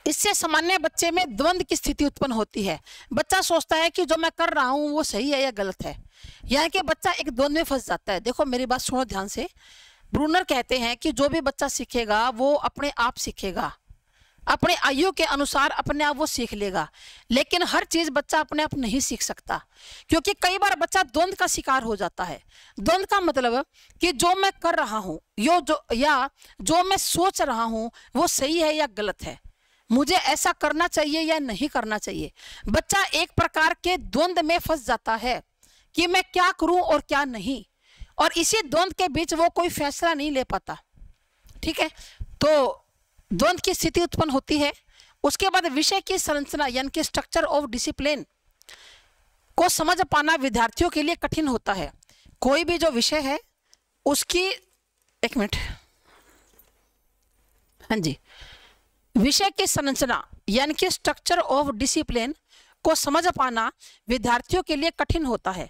इससे सामान्य बच्चे में द्वंद्व की स्थिति उत्पन्न होती है। बच्चा सोचता है कि जो मैं कर रहा हूँ वो सही है या गलत है, यानी कि बच्चा एक द्वंद्व में फंस जाता है। देखो मेरी बात सुनो ध्यान से। ब्रूनर कहते हैं कि जो भी बच्चा सीखेगा वो अपने आप सीखेगा, अपने आयु के अनुसार अपने आप वो सीख लेगा, लेकिन हर चीज बच्चा अपने आप नहीं सीख सकता, क्योंकि कई बार बच्चा द्वंद्व का शिकार हो जाता है। द्वंद्व का मतलब कि जो मैं कर रहा हूँ जो मैं सोच रहा हूँ वो सही है या गलत है, मुझे ऐसा करना चाहिए या नहीं करना चाहिए। बच्चा एक प्रकार के द्वंद्व में फंस जाता है कि मैं क्या करूं और क्या नहीं, और इसी द्वंद्व के बीच वो कोई फैसला नहीं ले पाता। ठीक है, तो द्वंद्व की स्थिति उत्पन्न होती है। उसके बाद विषय की संरचना यानी कि स्ट्रक्चर ऑफ डिसिप्लिन को समझ पाना विद्यार्थियों के लिए कठिन होता है। कोई भी जो विषय है उसकी, एक मिनट, हाँ जी, विषय की संरचना यानी कि स्ट्रक्चर ऑफ डिसिप्लिन को समझ पाना विद्यार्थियों के लिए कठिन होता है।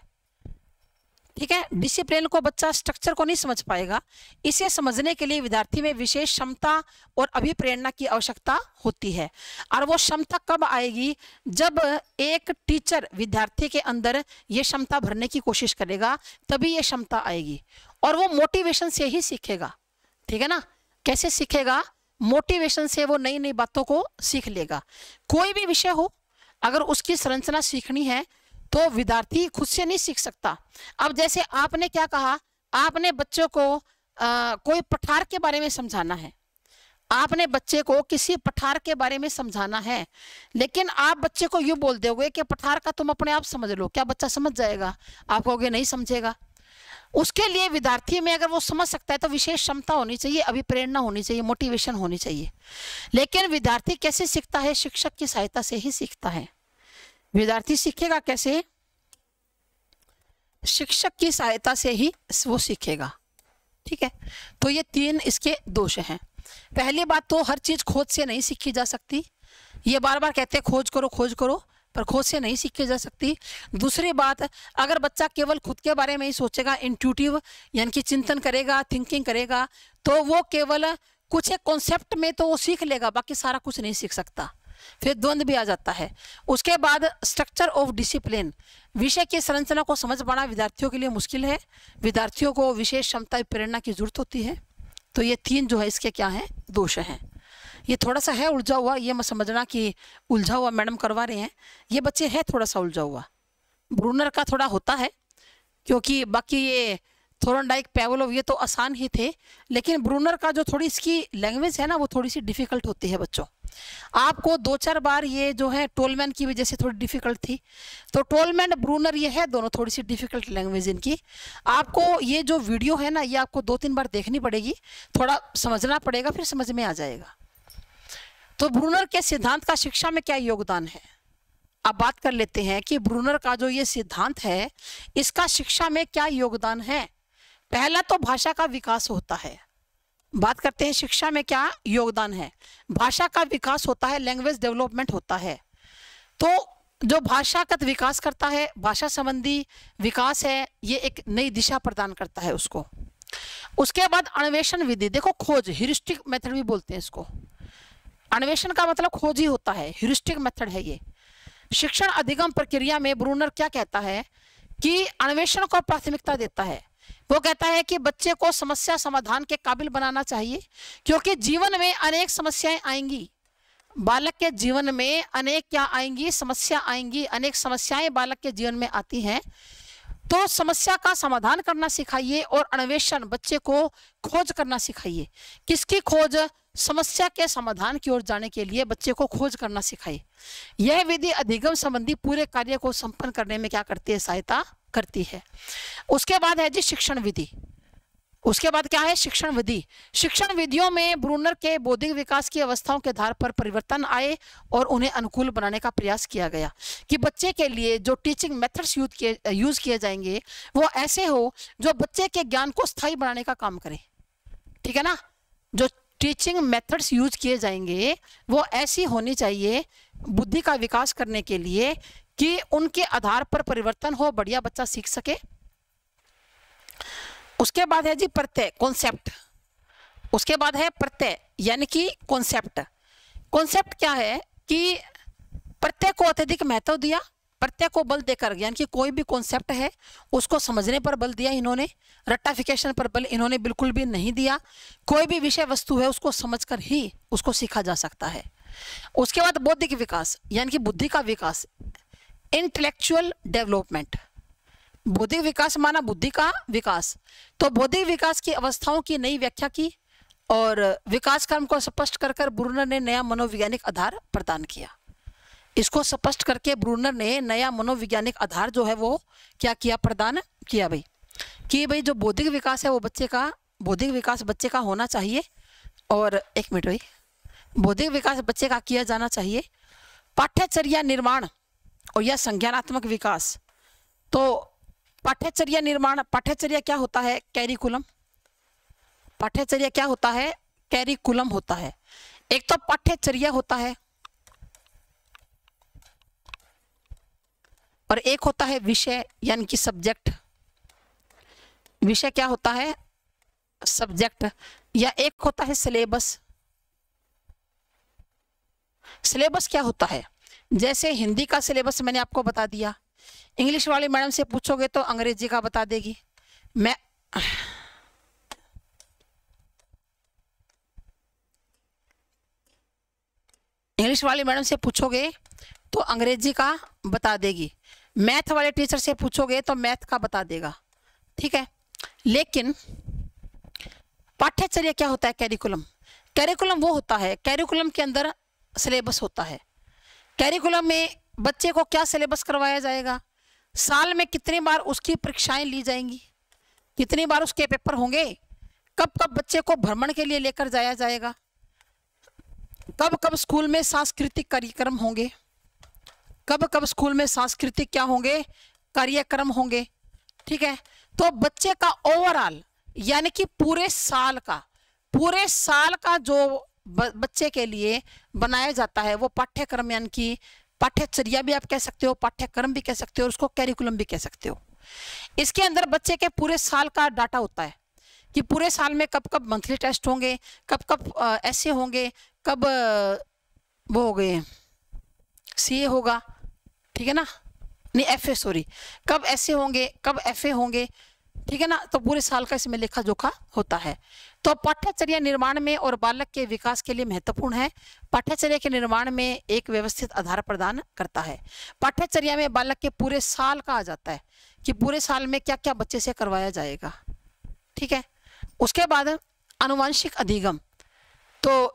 ठीक है, डिसिप्लिन को बच्चा स्ट्रक्चर को नहीं समझ पाएगा। इसे समझने के लिए विद्यार्थी में विशेष क्षमता और अभिप्रेरणा की आवश्यकता होती है। और वो क्षमता कब आएगी? जब एक टीचर विद्यार्थी के अंदर ये क्षमता भरने की कोशिश करेगा, तभी ये क्षमता आएगी। और वो मोटिवेशन से ही सीखेगा। ठीक है ना, कैसे सीखेगा? मोटिवेशन से वो नई नई बातों को सीख लेगा। कोई भी विषय हो, अगर उसकी संरचना सीखनी है तो विद्यार्थी खुद से नहीं सीख सकता। अब जैसे आपने क्या कहा, आपने बच्चों को कोई पठार के बारे में समझाना है, आपने बच्चे को किसी पठार के बारे में समझाना है, लेकिन आप बच्चे को यूँ बोल दोगे कि पठार का तुम अपने आप समझ लो, क्या बच्चा समझ जाएगा? आप कहोगे नहीं समझेगा। उसके लिए विद्यार्थी में अगर वो समझ सकता है तो विशेष क्षमता होनी चाहिए, अभिप्रेरणा होनी चाहिए, मोटिवेशन होनी चाहिए। लेकिन विद्यार्थी कैसे सीखता है? शिक्षक की सहायता से ही सीखता है। विद्यार्थी सीखेगा कैसे? शिक्षक की सहायता से ही वो सीखेगा। ठीक है, तो ये तीन इसके दोष हैं। पहली बात तो हर चीज खोज से नहीं सीखी जा सकती। ये बार बार कहते हैं खोज करो, पर खोज से नहीं सीखी जा सकती। दूसरी बात, अगर बच्चा केवल खुद के बारे में ही सोचेगा, इंट्यूटिव यानी कि चिंतन करेगा, थिंकिंग करेगा, तो वो केवल कुछ एक कॉन्सेप्ट में तो वो सीख लेगा, बाकी सारा कुछ नहीं सीख सकता। फिर द्वंद्व भी आ जाता है। उसके बाद स्ट्रक्चर ऑफ डिसिप्लिन, विषय की संरचना को समझ पाना विद्यार्थियों के लिए मुश्किल है। विद्यार्थियों को विशेष क्षमता प्रेरणा की जरूरत होती है। तो ये तीन जो है इसके क्या हैं? दोष हैं। ये थोड़ा सा है उलझा हुआ, ये मत समझना कि उलझा हुआ मैडम करवा रहे हैं, ये बच्चे है थोड़ा सा उलझा हुआ। ब्रूनर का थोड़ा होता है, क्योंकि बाकी ये थोरनडाइक, पैवलोव ये तो आसान ही थे, लेकिन ब्रूनर का जो थोड़ी इसकी लैंग्वेज है ना वो थोड़ी सी डिफिकल्ट होती है बच्चों। आपको 2-4 बार ये जो है टोलमैन की वजह से थोड़ी डिफिकल्ट थी, तो टोलमैन ब्रूनर ये है दोनों थोड़ी सी डिफिकल्ट लैंग्वेज इनकी। आपको ये जो वीडियो है ना ये आपको 2-3 बार देखनी पड़ेगी, थोड़ा समझना पड़ेगा, फिर समझ में आ जाएगा। तो ब्रूनर के सिद्धांत का शिक्षा में क्या योगदान है? अब बात कर लेते हैं कि ब्रूनर का जो ये सिद्धांत है इसका शिक्षा में क्या योगदान है। पहला तो भाषा का विकास होता है। बात करते हैं शिक्षा में क्या योगदान है। भाषा का विकास होता है, लैंग्वेज डेवलपमेंट होता है। तो जो भाषागत विकास करता है, भाषा संबंधी विकास है, ये एक नई दिशा प्रदान करता है उसको। उसके बाद अन्वेषण विधि, देखो खोज, ह्यूरिस्टिक मेथड भी बोलते हैं इसको। अन्वेषण का मतलब खोज ही होता है, ह्यूरिस्टिक मेथड है ये। शिक्षण अधिगम प्रक्रिया में ब्रूनर क्या कहता है कि अन्वेषण को प्राथमिकता देता है। वो कहता है कि बच्चे को समस्या समाधान के काबिल बनाना चाहिए, क्योंकि जीवन में अनेक समस्याएं आएंगी। बालक के जीवन में अनेक क्या आएंगी? समस्या आएंगी। अनेक समस्याएं बालक के जीवन में आती हैं, तो समस्या का समाधान करना सिखाइए और अन्वेषण, बच्चे को खोज करना सिखाइए। किसकी खोज? समस्या के समाधान की ओर जाने के लिए बच्चे को खोज करना सिखाइए। यह विधि अधिगम संबंधी पूरे कार्य को संपन्न करने में क्या करती है? सहायता करती है। उसके बाद है जी शिक्षण विधि। उसके बाद क्या है? शिक्षण विधि। शिक्षण विधियों में ब्रूनर के बौद्धिक विकास की अवस्थाओं के आधार पर परिवर्तन आए और उन्हें अनुकूल बनाने का प्रयास किया गया कि बच्चे के लिए जो टीचिंग मेथड्स यूज किए जाएंगे वो ऐसे हो जो बच्चे के ज्ञान को स्थायी बनाने का काम करे। ठीक है ना? जो टीचिंग मेथड्स यूज किए जाएंगे वो ऐसी होनी चाहिए बुद्धि का विकास करने के लिए कि उनके आधार पर परिवर्तन हो, बढ़िया बच्चा सीख सके। उसके बाद है जी प्रत्यय, कॉन्सेप्ट। उसके बाद है प्रत्यय यानी कि कॉन्सेप्ट। कॉन्सेप्ट क्या है कि प्रत्यय को अत्यधिक महत्व दिया, प्रत्यय को बल देकर, यानी कि कोई भी कॉन्सेप्ट है उसको समझने पर बल दिया इन्होंने, रट्टाफिकेशन पर बल इन्होंने बिल्कुल भी नहीं दिया। कोई भी विषय वस्तु है उसको समझकर ही उसको सीखा जा सकता है। उसके बाद बौद्धिक विकास यानी कि बुद्धि का विकास, इंटेलेक्चुअल डेवलपमेंट। बौद्धिक विकास माना बुद्धि का विकास, तो बौद्धिक विकास की अवस्थाओं की नई व्याख्या की और विकास क्रम को स्पष्ट कर ब्रूनर ने नया मनोवैज्ञानिक आधार प्रदान किया। इसको स्पष्ट करके ब्रूनर ने नया मनोवैज्ञानिक आधार जो है वो क्या किया? प्रदान किया भाई, कि भाई जो बौद्धिक विकास है वो बच्चे का, बौद्धिक विकास बच्चे का होना चाहिए। और एक मिनट भाई, बौद्धिक विकास बच्चे का किया जाना चाहिए। पाठ्यचर्या निर्माण और यह संज्ञानात्मक विकास, तो पाठ्यचर्या निर्माण, पाठ्यचर्या क्या होता है? कैरिकुलम। पाठ्यचर्या क्या होता है? कैरिकुलम होता है। एक तो पाठ्यचर्या होता है और एक होता है विषय यानी कि सब्जेक्ट। विषय क्या होता है? सब्जेक्ट। या एक होता है सिलेबस। सिलेबस क्या होता है? जैसे हिंदी का सिलेबस मैंने आपको बता दिया, इंग्लिश वाले मैडम से पूछोगे तो अंग्रेजी का बता देगी। मैं इंग्लिश वाले मैडम से पूछोगे तो अंग्रेजी का बता देगी, मैथ वाले टीचर से पूछोगे तो मैथ का बता देगा। ठीक है, लेकिन पाठ्यचर्या क्या होता है? कैरिकुलम। कैरिकुलम वो होता है, कैरिकुलम के अंदर सिलेबस होता है। कैरिकुलम में बच्चे को क्या सिलेबस करवाया जाएगा, साल में कितनी बार उसकी परीक्षाएं ली जाएंगी, कितनी बार उसके पेपर होंगे, कब कब बच्चे को भ्रमण के लिए लेकर जाया जाएगा, कब कब स्कूल में सांस्कृतिक कार्यक्रम होंगे, कब कब स्कूल में सांस्कृतिक क्या होंगे? कार्यक्रम होंगे। ठीक है, तो बच्चे का ओवरऑल यानी कि पूरे साल का जो बच्चे के लिए बनाया जाता है वो पाठ्यक्रम, यानी कि पाठ्यचर्या भी आप कह सकते हो, पाठ्यक्रम भी कह सकते हो, उसको कैरिकुलम भी कह सकते हो। इसके अंदर बच्चे के पूरे साल का डाटा होता है कि पूरे साल में कब कब मंथली टेस्ट होंगे, कब कब ऐसे होंगे, कब वो हो गए सीए होगा, ठीक है ना, नहीं एफए सॉरी, कब ऐसे होंगे, कब एफए होंगे। ठीक है ना, तो पूरे साल का इसमें लेखा जोखा होता है। तो पाठ्यचर्या निर्माण में और बालक के विकास के लिए महत्वपूर्ण है। पाठ्यचर्या के निर्माण में एक व्यवस्थित आधार प्रदान करता है। पाठ्यचर्या में बालक के पूरे साल का आ जाता है कि पूरे साल में क्या क्या बच्चे से करवाया जाएगा। ठीक है, उसके बाद आनुवंशिक अधिगम, तो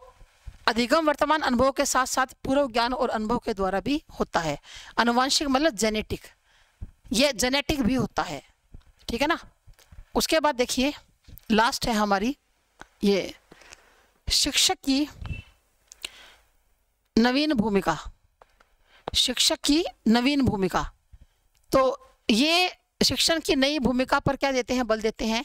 अधिगम वर्तमान अनुभव के साथ साथ पूर्व ज्ञान और अनुभव के द्वारा भी होता है। आनुवंशिक मतलब जेनेटिक, ये जेनेटिक भी होता है। ठीक है ना, उसके बाद देखिए लास्ट है हमारी ये शिक्षक की नवीन भूमिका। शिक्षक की नवीन भूमिका, तो ये शिक्षण की नई भूमिका पर क्या देते हैं? बल देते हैं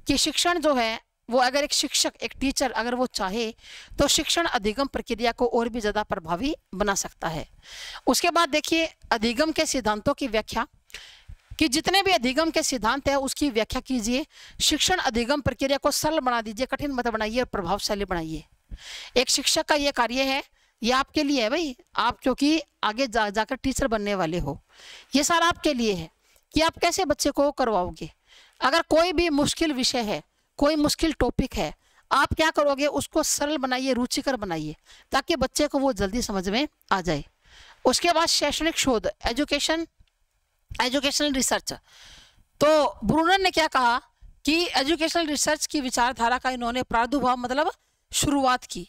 कि शिक्षण जो है वो अगर एक शिक्षक, एक टीचर अगर वो चाहे तो शिक्षण अधिगम प्रक्रिया को और भी ज़्यादा प्रभावी बना सकता है। उसके बाद देखिए अधिगम के सिद्धांतों की व्याख्या, कि जितने भी अधिगम के सिद्धांत है उसकी व्याख्या कीजिए। शिक्षण अधिगम प्रक्रिया को सरल बना दीजिए, कठिन मत बनाइए और प्रभावशाली बनाइए। एक शिक्षक का ये कार्य है, ये आपके लिए है भाई, आप क्योंकि आगे जाकर टीचर बनने वाले हो, ये सारा आपके लिए है कि आप कैसे बच्चे को करवाओगे। अगर कोई भी मुश्किल विषय है, कोई मुश्किल टॉपिक है, आप क्या करोगे, उसको सरल बनाइए, रुचिकर बनाइए, ताकि बच्चे को वो जल्दी समझ में आ जाए। उसके बाद शैक्षणिक शोध, एजुकेशनल रिसर्च। तो ब्रूनर ने क्या कहा कि एजुकेशनल रिसर्च की विचारधारा का इन्होंने प्रादुर्भाव मतलब शुरुआत की।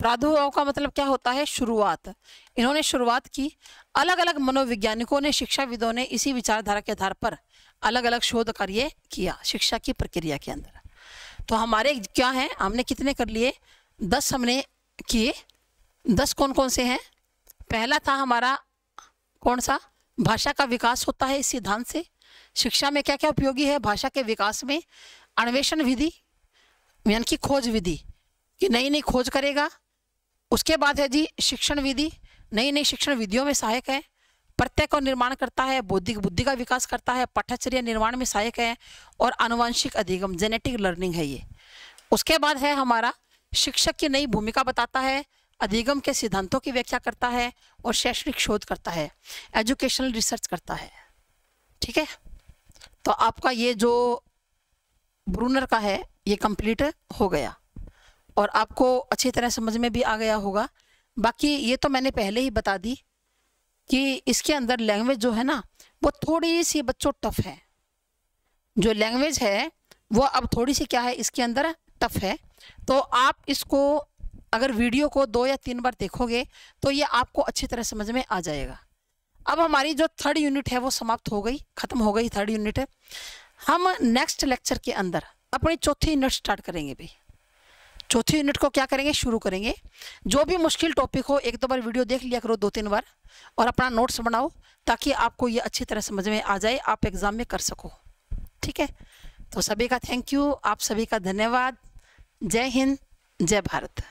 प्रादुर्भाव का मतलब क्या होता है, शुरुआत। इन्होंने शुरुआत की। अलग अलग मनोवैज्ञानिकों ने, शिक्षाविदों ने इसी विचारधारा के आधार पर अलग अलग शोध कार्य किया शिक्षा की प्रक्रिया के अंदर। तो हमारे क्या है, हमने कितने कर लिए, 10 हमने किए। 10 कौन कौन से हैं? पहला था हमारा कौन सा, भाषा का विकास होता है इस सिद्धांत से। शिक्षा में क्या क्या उपयोगी है भाषा के विकास में? अन्वेषण विधि यानी कि खोज विधि, कि नई नई खोज करेगा। उसके बाद है जी शिक्षण विधि, नई नई शिक्षण विधियों में सहायक है। प्रत्यय का निर्माण करता है, बौद्धिक बुद्धि का विकास करता है, पाठ्यचर्या निर्माण में सहायक है, और आनुवंशिक अधिगम जेनेटिक लर्निंग है ये। उसके बाद है हमारा शिक्षक की नई भूमिका बताता है, अधिगम के सिद्धांतों की व्याख्या करता है, और शैक्षणिक शोध करता है, एजुकेशनल रिसर्च करता है। ठीक है, तो आपका ये जो ब्रूनर का है ये कंप्लीट हो गया और आपको अच्छी तरह समझ में भी आ गया होगा। बाकी ये तो मैंने पहले ही बता दी कि इसके अंदर लैंग्वेज जो है ना वो थोड़ी सी बच्चों टफ है। जो लैंग्वेज है वो अब थोड़ी सी क्या है इसके अंदर टफ है। तो आप इसको अगर वीडियो को 2 या 3 बार देखोगे तो ये आपको अच्छी तरह समझ में आ जाएगा। अब हमारी जो 3rd यूनिट है वो समाप्त हो गई, खत्म हो गई 3rd यूनिट। हम नेक्स्ट लेक्चर के अंदर अपनी 4थी यूनिट स्टार्ट करेंगे भाई। 4थी यूनिट को क्या करेंगे, शुरू करेंगे। जो भी मुश्किल टॉपिक हो 1-2 बार वीडियो देख लिया करो, 2-3 बार, और अपना नोट्स बनाओ ताकि आपको ये अच्छी तरह समझ में आ जाए, आप एग्जाम में कर सको। ठीक है, तो सभी का थैंक यू, आप सभी का धन्यवाद। जय हिंद, जय भारत।